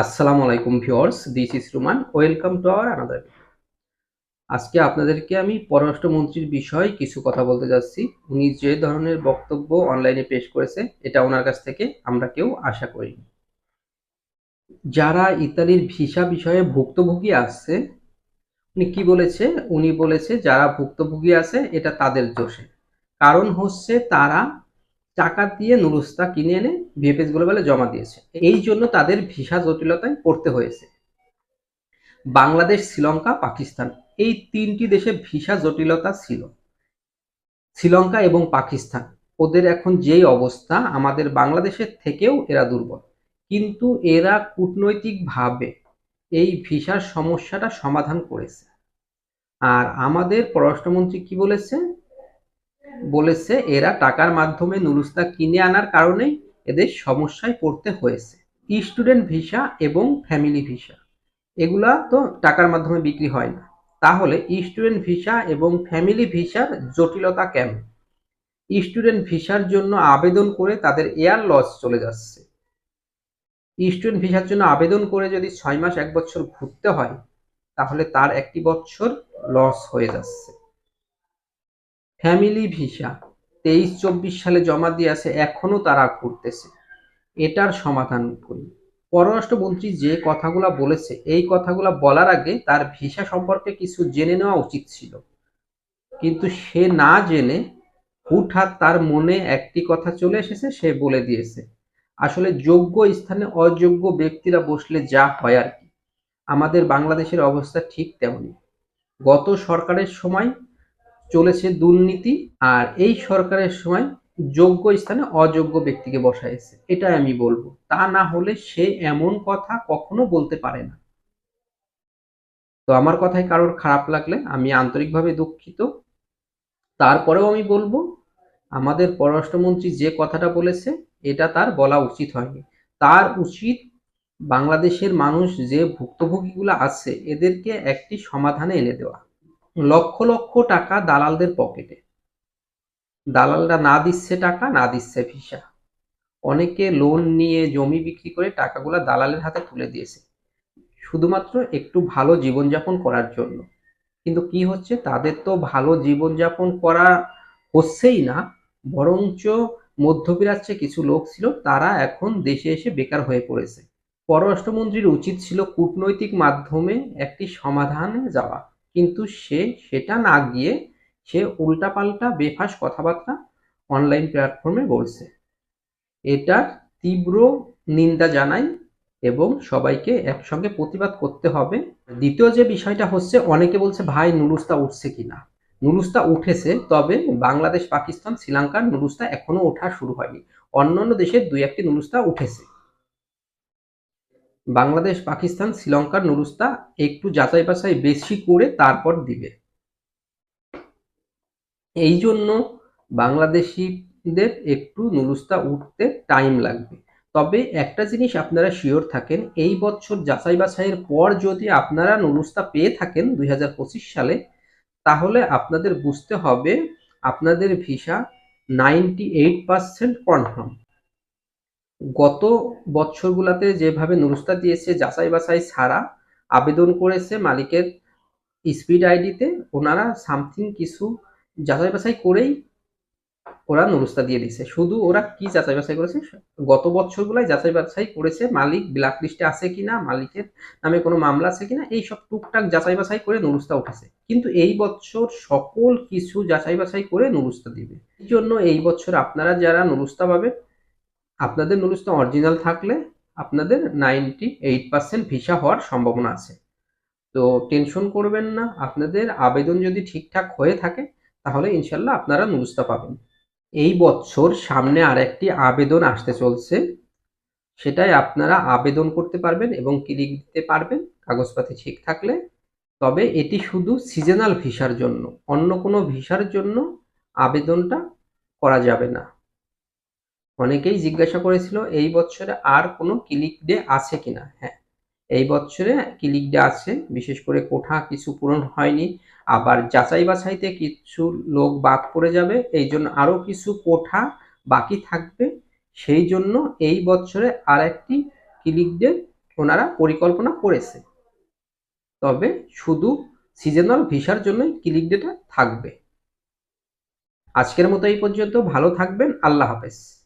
আসসালামু আলাইকুম viewers, this is Ruman. Welcome to our another. আজকে আপনাদেরকে আমি পররাষ্ট্রমন্ত্রীর বিষয়ে কিছু কথা বলতে যাচ্ছি। উনি যে ধরনের বক্তব্য অনলাইনে পেশ করেছে, এটা ওনার কাছ থেকে আমরা কেউ আশা করিনি। যারা ইতালির ভিসা বিষয়ে ভুক্তভোগী আছে, উনি কি বলেছে? উনি বলেছে যারা ভুক্তভোগী আছে এটা তাদের দোষে। কারণ হচ্ছে তারা টাকা দিয়ে নুরুস্তা কিনে এনে ভিএফএস গ্লোবালে জমা দিয়েছে। এই জন্য তাদের ভিসা জটিলতায় পড়তে হয়েছে। বাংলাদেশ, শ্রীলঙ্কা, পাকিস্তান এই তিনটি দেশে ভিসা জটিলতা ছিল। শ্রীলঙ্কা এবং পাকিস্তান, ওদের এখন যেই অবস্থা, আমাদের বাংলাদেশের থেকেও এরা দুর্বল। কিন্তু এরা কূটনৈতিকভাবে এই ভিসার সমস্যাটা সমাধান করেছে। আর আমাদের পররাষ্ট্রমন্ত্রী কি বলেছে? বলেছে এরা টাকার মাধ্যমে নুরুস্তা কিনে আনার কারণেই এদের সমস্যায় পড়তে হয়েছে। স্টুডেন্ট ভিসা এবং ফ্যামিলি ভিসা এগুলা তো টাকার মাধ্যমে বিক্রি হয় না। তাহলে স্টুডেন্ট ভিসা এবং ফ্যামিলি ভিসার জটিলতা কেন? স্টুডেন্ট ভিসার জন্য আবেদন করে তাদের এয়ার লস চলে যাচ্ছে। স্টুডেন্ট ভিসার জন্য আবেদন করে যদি 6 মাস 1 বছর ঘুরতে হয়, তাহলে তার 1 বছর লস হয়ে যাচ্ছে। ফ্যামিলি ভিসা 23-24 সালে জমা দিয়ে আছে, এখনো তারা ঘুরতেছে। এটার সমাধান করি। পররাষ্ট্রমন্ত্রী যে কথাগুলা বলেছে, এই কথাগুলা বলার আগে তার ভিসা সম্পর্কে কিছু জেনে নেওয়া উচিত ছিল। কিন্তু সে না জেনে হুটহাট তার মনে একটি কথা চলে এসেছে, সে বলে দিয়েছে। আসলে যোগ্য স্থানে অযোগ্য ব্যক্তিরা বসলে যা হয় আর কি, আমাদের বাংলাদেশের অবস্থা ঠিক তেমনি। গত সরকারের সময় চলেছে দুর্নীতি, আর এই সরকারের সময় যোগ্য স্থানে অযোগ্য ব্যক্তিকে বসাইছে, এটাই আমি বলবো। তা না হলে সে এমন কথা কখনো বলতে পারে না। তো আমার কথায় কারোর খারাপ লাগলে আমি আন্তরিকভাবে দুঃখিত। তারপরেও আমি বলবো, আমাদের পররাষ্ট্রমন্ত্রী যে কথাটা বলেছে এটা তার বলা উচিত হয়নি। তার উচিত বাংলাদেশের মানুষ যে ভুক্তভোগীগুলো আছে এদেরকে একটি সমাধানে এনে দেওয়া। লক্ষ লক্ষ টাকা দালালদের পকেটে, দালালরা না দিচ্ছে টাকা, না দিচ্ছে ভিসা। অনেকে লোন নিয়ে জমি বিক্রি করে টাকাগুলা দালালের হাতে তুলে দিয়েছে, শুধুমাত্র একটু ভালো জীবনযাপন করার জন্য। কিন্তু কি হচ্ছে, তাদের তো ভালো জীবনযাপন করা হচ্ছেই না, বরঞ্চ মধ্যপ্রাচ্যে কিছু লোক ছিল তারা এখন দেশে এসে বেকার হয়ে পড়েছে। পররাষ্ট্রমন্ত্রীর উচিত ছিল কূটনৈতিক মাধ্যমে একটি সমাধানে যাওয়া, কিন্তু সে সেটা না গিয়ে সে উল্টাপাল্টা বেফাস কথাবার্তা অনলাইন প্ল্যাটফর্মে বলছে। এটার তীব্র নিন্দা জানাই এবং সবাইকে একসঙ্গে প্রতিবাদ করতে হবে। দ্বিতীয় যে বিষয়টা হচ্ছে, অনেকে বলছে ভাই নুরুস্তা উঠছে কিনা। নুরুস্তা উঠেছে, তবে বাংলাদেশ, পাকিস্তান, শ্রীলঙ্কার নুরুস্তা এখনো ওঠা শুরু হয়নি। অন্যান্য দেশের 2-1টি নুরুস্তা উঠেছে। বাংলাদেশ, পাকিস্তান, শ্রীলঙ্কার নুরুস্তা একটু যাচাই বাছাই বেশি করে তারপর দিবে। এই জন্য বাংলাদেশিদের একটু নুরুস্তা উঠতে টাইম লাগবে। তবে একটা জিনিস আপনারা শিওর থাকেন, এই বছর যাচাই বাছাইয়ের পর যদি আপনারা নুরুস্তা পেয়ে থাকেন 2025 সালে, তাহলে আপনাদের বুঝতে হবে আপনাদের ভিসা 98% কনফার্ম। গত বছরগুলোতে যেভাবে নুরুস্তা দিয়েছে যাচাই বাছাই ছাড়া, আবেদন করেছে মালিকের স্পিড আইডিতে, ওনারা সামথিং কিছু যাচাই বাছাই করেই ওরা নুরুস্তা দিয়ে দিছে। শুধু ওরা কি যাচাই বাছাই করেছে, গত বছরগুলাই যাচাই বাছাই করেছে মালিক ব্ল্যাক লিস্টে আছে কিনা, মালিকের নামে কোনো মামলা আছে কিনা, এই সব টুকটাক যাচাই বাছাই করে নুরুস্তা উঠেছে। কিন্তু এই বছর সকল কিছু যাচাই বাছাই করে নুরুস্তা দিবে। এই জন্য এই বছর আপনারা যারা নুরুস্তা পাবেন, আপনাদের নুরুস্তা অরিজিনাল থাকলে আপনাদের 98% ভিসা হওয়ার সম্ভাবনা আছে। তো টেনশন করবেন না, আপনাদের আবেদন যদি ঠিকঠাক হয়ে থাকে তাহলে ইনশাল্লাহ আপনারা নুরুস্তা পাবেন। এই বছর সামনে আরেকটি আবেদন আসতে চলছে, সেটাই আপনারা আবেদন করতে পারবেন এবং ক্লিক দিতে পারবেন কাগজপাতি ঠিক থাকলে। তবে এটি শুধু সিজনাল ভিসার জন্য, অন্য কোনো ভিসার জন্য আবেদনটা করা যাবে না। অনেকেই জিজ্ঞাসা করেছিল এই বছরে আর কোনো ক্লিক ডে আছে কিনা। হ্যাঁ, এই বছরে ক্লিক ডে আছে, বিশেষ করে কোঠা কিছু পূরণ হয়নি, আবার যাচাই বাছাইতে কিছু লোক বাদ পড়ে যাবে, এই জন্য আরো কিছু কোঠা বাকি থাকবে। সেই জন্য এই বছরে আর একটি ক্লিক ডে ওনারা পরিকল্পনা করেছে। তবে শুধু সিজনাল ভিসার জন্যই ক্লিক ডেটা থাকবে। আজকের মতো এই পর্যন্ত। ভালো থাকবেন। আল্লাহ হাফেজ।